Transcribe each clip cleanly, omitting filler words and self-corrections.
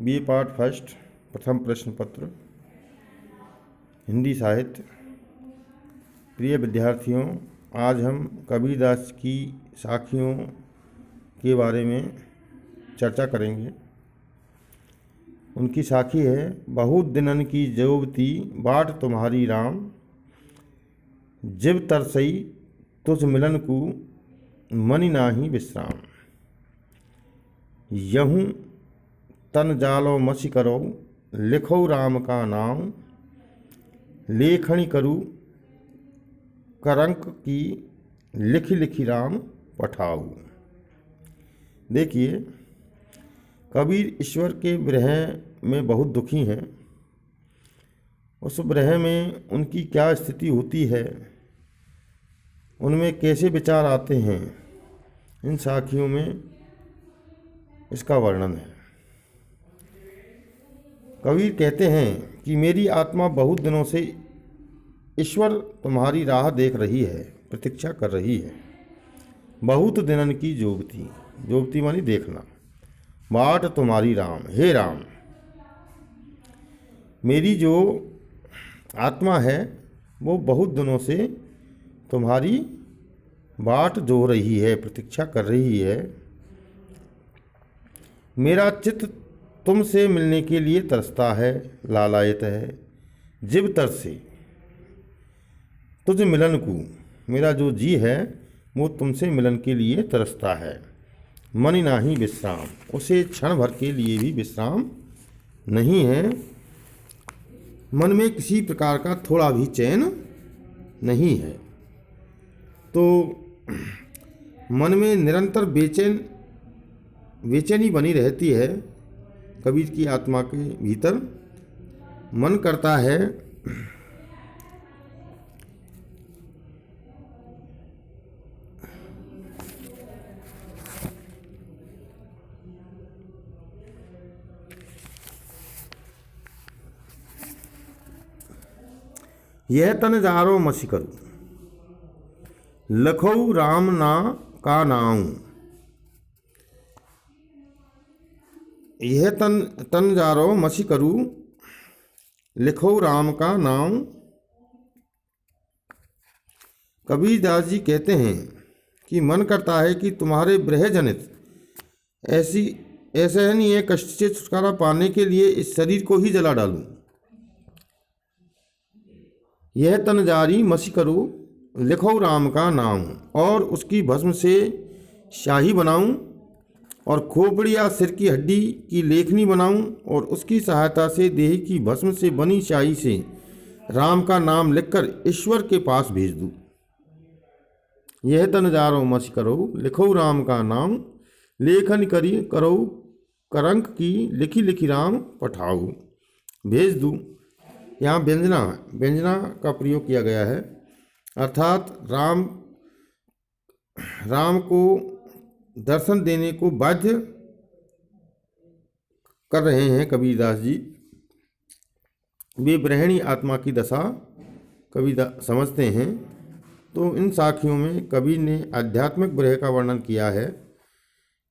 BA part first प्रथम प्रश्न पत्र हिंदी साहित्य। प्रिय विद्यार्थियों, आज हम कबीरदास की साखियों के बारे में चर्चा करेंगे। उनकी साखी है, बहुत दिनन की जोवती बाट तुम्हारी राम, जिब तरसई तुझ मिलन को मनि नाही विश्राम। यहूँ तन जालो मसी करो, लिखो राम का नाम, लेखनी करूँ करंक की, लिखी लिखी राम पठाऊ। देखिए, कबीर ईश्वर के विरह में बहुत दुखी हैं। उस विरह में उनकी क्या स्थिति होती है, उनमें कैसे विचार आते हैं, इन साखियों में इसका वर्णन है। कबीर कहते हैं कि मेरी आत्मा बहुत दिनों से ईश्वर तुम्हारी राह देख रही है, प्रतीक्षा कर रही है। बहुत दिनन की जोगती, जोगती मानी देखना। बाट तुम्हारी राम, हे राम, मेरी जो आत्मा है वो बहुत दिनों से तुम्हारी बाट जो रही है, प्रतीक्षा कर रही है। मेरा चित्त तुमसे मिलने के लिए तरसता है, लालायत है। जिब तरसे तुझ मिलन को, मेरा जो जी है वो तुमसे मिलन के लिए तरसता है। मनि नाही विश्राम, उसे क्षण भर के लिए भी विश्राम नहीं है। मन में किसी प्रकार का थोड़ा भी चैन नहीं है। तो मन में निरंतर बेचैनी बनी रहती है। कबीर की आत्मा के भीतर मन करता है यह तन जारो मसी करूँ, लखऊ राम ना का नाऊं। यह तन जारो मसी करूँ, लिखो राम का नाम। कबीरदास जी कहते हैं कि मन करता है कि तुम्हारे विरह जनित ऐसे नहीं है कष्ट से छुटकारा पाने के लिए इस शरीर को ही जला डालूं। यह तन जारी मसी करूँ, लिखो राम का नाम, और उसकी भस्म से शाही बनाऊं और खोपड़ी या सिर की हड्डी की लेखनी बनाऊं और उसकी सहायता से देह की भस्म से बनी शाही से राम का नाम लिखकर ईश्वर के पास भेज दूं। यह तन जारो मस करो, लिखो राम का नाम, लेखन करी करो करंक की, लिखी लिखी राम पठाऊ, भेज दूं। यहाँ व्यंजना का प्रयोग किया गया है, अर्थात राम को दर्शन देने को बाध्य कर रहे हैं कबीरदास जी। वे ब्रह्मणी आत्मा की दशा कबीर समझते हैं। तो इन साखियों में कबीर ने आध्यात्मिक विरह का वर्णन किया है।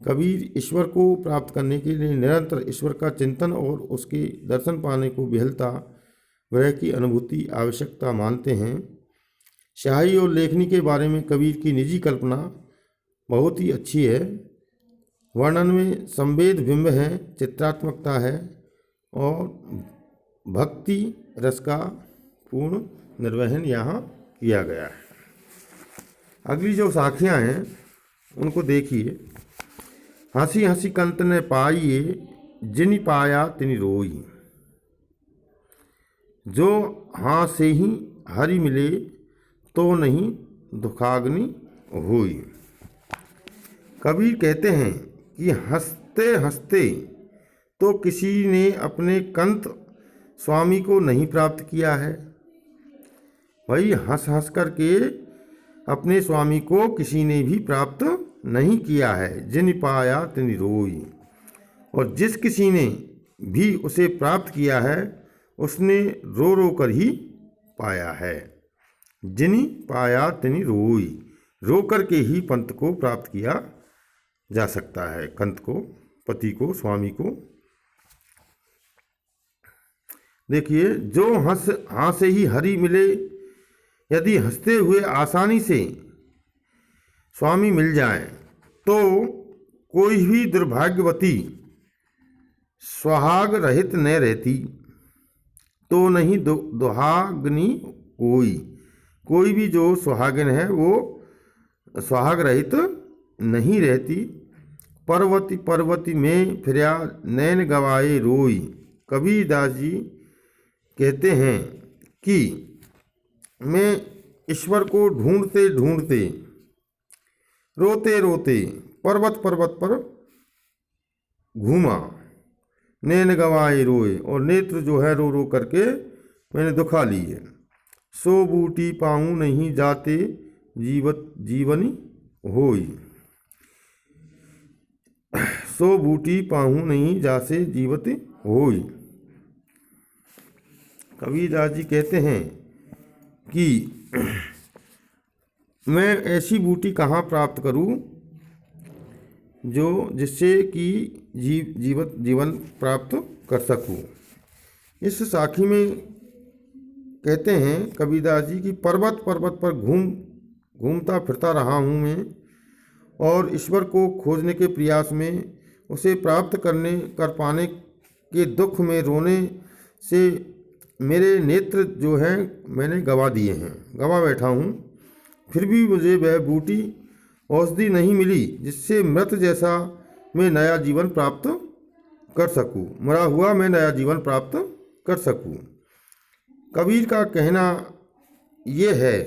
कबीर ईश्वर को प्राप्त करने के लिए निरंतर ईश्वर का चिंतन और उसके दर्शन पाने को विहलता विरह की अनुभूति आवश्यकता मानते हैं। शाही और लेखनी के बारे में कबीर की निजी कल्पना बहुत ही अच्छी है। वर्णन में संवेद बिंब है, चित्रात्मकता है और भक्ति रस का पूर्ण निर्वहन यहाँ किया गया है। अगली जो साखियाँ हैं उनको देखिए। हंसी हंसी कंत ने पाइए, जिनि पाया तिनि रोई, जो हाँ से ही हरि मिले, तो नहीं दुखाग्नि हुई। कबीर कहते हैं कि हंसते हंसते तो किसी ने अपने कंत स्वामी को नहीं प्राप्त किया है। भाई, हंस हंस करके अपने स्वामी को किसी ने भी प्राप्त नहीं किया है। जिन पाया तिनि रोई, और जिस किसी ने भी उसे प्राप्त किया है उसने रो रो कर ही पाया है। जिनि पाया तिनि रोई, रो करके ही पंत को प्राप्त किया जा सकता है, कंत को, पति को, स्वामी को। देखिए, जो हंसे ही हरि मिले, यदि हंसते हुए आसानी से स्वामी मिल जाए, तो कोई भी दुर्भाग्यवती सुहाग रहित न रहती, तो नहीं दुहाग्नि कोई। कोई भी जो सुहागिन है वो सुहाग रहित नहीं रहती। पर्वती पर्वती में फिरया नैन गवाए रोई। कबीरदास जी कहते हैं कि मैं ईश्वर को ढूंढते ढूंढते, रोते रोते पर्वत पर्वत पर घूमा। नैन गवाए रोए, और नेत्र जो है रो रो करके मैंने दुखा लिए। सो बूटी पाऊँ नहीं जाते जीवनी होई। सो बूटी पाऊँ नहीं जासे जीवत होई। कबीरदास जी कहते हैं कि मैं ऐसी बूटी कहाँ प्राप्त करूँ जो जिससे कि जीवन प्राप्त कर सकूँ। इस साखी में कहते हैं कबीरदास जी की पर्वत पर्वत पर घूमता फिरता रहा हूँ मैं, और ईश्वर को खोजने के प्रयास में, उसे प्राप्त कर पाने के दुख में रोने से मेरे नेत्र जो हैं मैंने गवा दिए हैं, गवा बैठा हूँ। फिर भी मुझे वह बूटी औषधि नहीं मिली जिससे मृत जैसा मैं नया जीवन प्राप्त कर सकूँ, मरा हुआ मैं नया जीवन प्राप्त कर सकूँ। कबीर का कहना ये है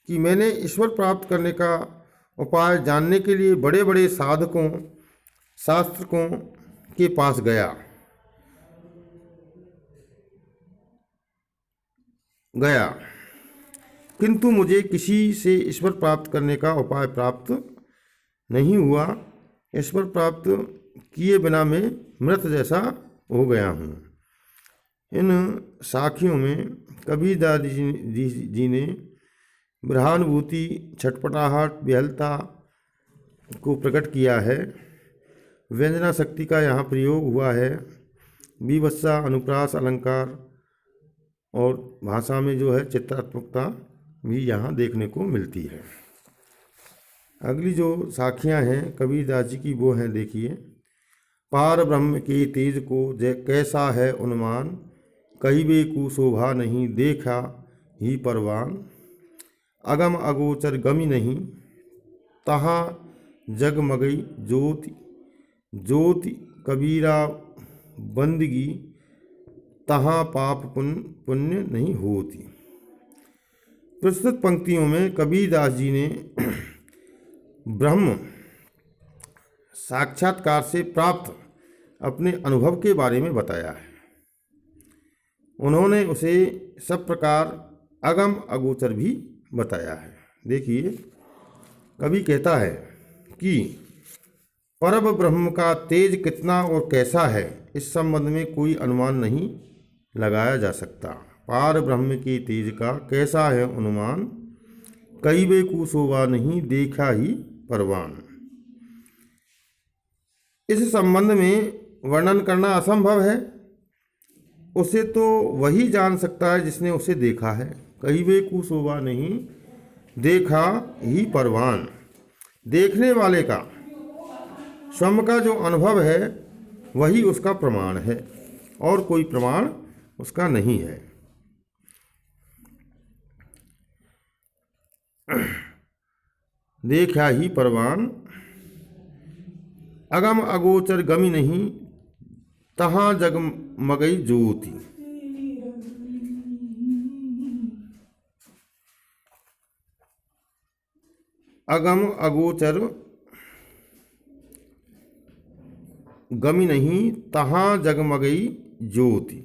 कि मैंने ईश्वर प्राप्त करने का उपाय जानने के लिए बड़े बड़े साधकों शास्त्रकों के पास गया, किंतु मुझे किसी से ईश्वर प्राप्त करने का उपाय प्राप्त नहीं हुआ। ईश्वर प्राप्त किए बिना मैं मृत जैसा हो गया हूँ। इन साखियों में कबीरदास जी ने ब्रह्मानुभूति, छटपटाहट, विहलता को प्रकट किया है। व्यंजना शक्ति का यहाँ प्रयोग हुआ है। विवत्सा, अनुप्रास, अलंकार और भाषा में जो है चित्रात्मकता भी यहाँ देखने को मिलती है। अगली जो साखियाँ हैं कबीरदास जी की वो हैं, देखिए। पार ब्रह्म के तेज को जय कैसा है उन्मान, कहिबे को शोभा नहीं देखा ही परवान। अगम अगोचर गमी नहीं, तहाँ जगमगई ज्योति। ज्योति कबीरा बंदगी, तहाँ पाप पुण्य नहीं होती। प्रस्तुत पंक्तियों में कबीरदास जी ने ब्रह्म साक्षात्कार से प्राप्त अपने अनुभव के बारे में बताया है। उन्होंने उसे सब प्रकार अगम अगोचर भी बताया है। देखिए, कवि कहता है कि परम ब्रह्म का तेज कितना और कैसा है, इस संबंध में कोई अनुमान नहीं लगाया जा सकता। पार ब्रह्म के तेज का कैसा है अनुमान, कहिबे को शोभा नहीं देखा ही परवान। इस संबंध में वर्णन करना असंभव है, उसे तो वही जान सकता है जिसने उसे देखा है। कहिबे को शोभा नहीं देखा ही परवान। देखने वाले का स्वयं का जो अनुभव है वही उसका प्रमाण है, और कोई प्रमाण उसका नहीं है। देखा ही परवान। अगम अगोचर गमी नहीं, तहाँ जगमगई ज्योति। अगम अगोचर गमी नहीं, तहाँ जगमगई ज्योति।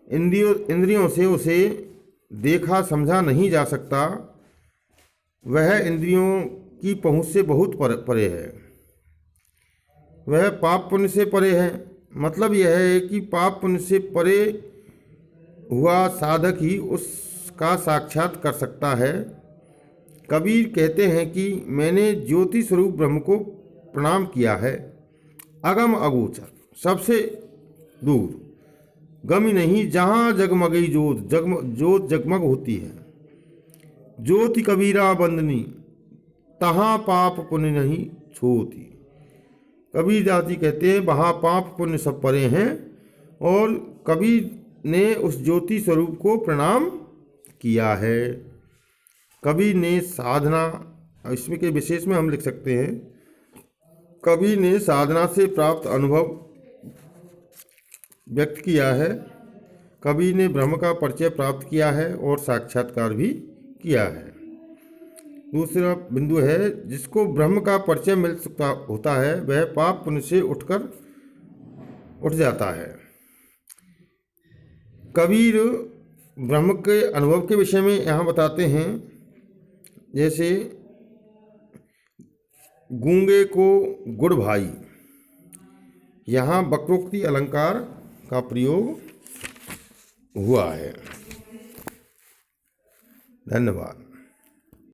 इंद्रियों से उसे देखा समझा नहीं जा सकता, वह इंद्रियों की पहुँच से बहुत परे है। वह पाप पुण्य से परे है। मतलब यह है कि पाप पुण्य से परे हुआ साधक ही उसका साक्षात कर सकता है। कबीर कहते हैं कि मैंने ज्योति स्वरूप ब्रह्म को प्रणाम किया है। अगम अगोचर, सबसे दूर। गमी नहीं, जहाँ जगमगई जोत, जोत जगमग होती है। ज्योति कबीरा बंदनी, तहाँ पाप पुण्य नहीं छोती। कबीर दास जी कहते हैं वहाँ पाप पुण्य सब परे हैं, और कबीर ने उस ज्योति स्वरूप को प्रणाम किया है। कबीर ने साधना, इसमें के विशेष में हम लिख सकते हैं, कबीर ने साधना से प्राप्त अनुभव व्यक्त किया है। कबीर ने ब्रह्म का परिचय प्राप्त किया है और साक्षात्कार भी किया है। दूसरा बिंदु है, जिसको ब्रह्म का परिचय मिल सकता होता है वह पाप पुण्य से उठ जाता है। कबीर ब्रह्म के अनुभव के विषय में यहाँ बताते हैं, जैसे गूंगे को गुड़ भाई, यहाँ वक्रोक्ति अलंकार का प्रयोग हुआ है। धन्यवाद।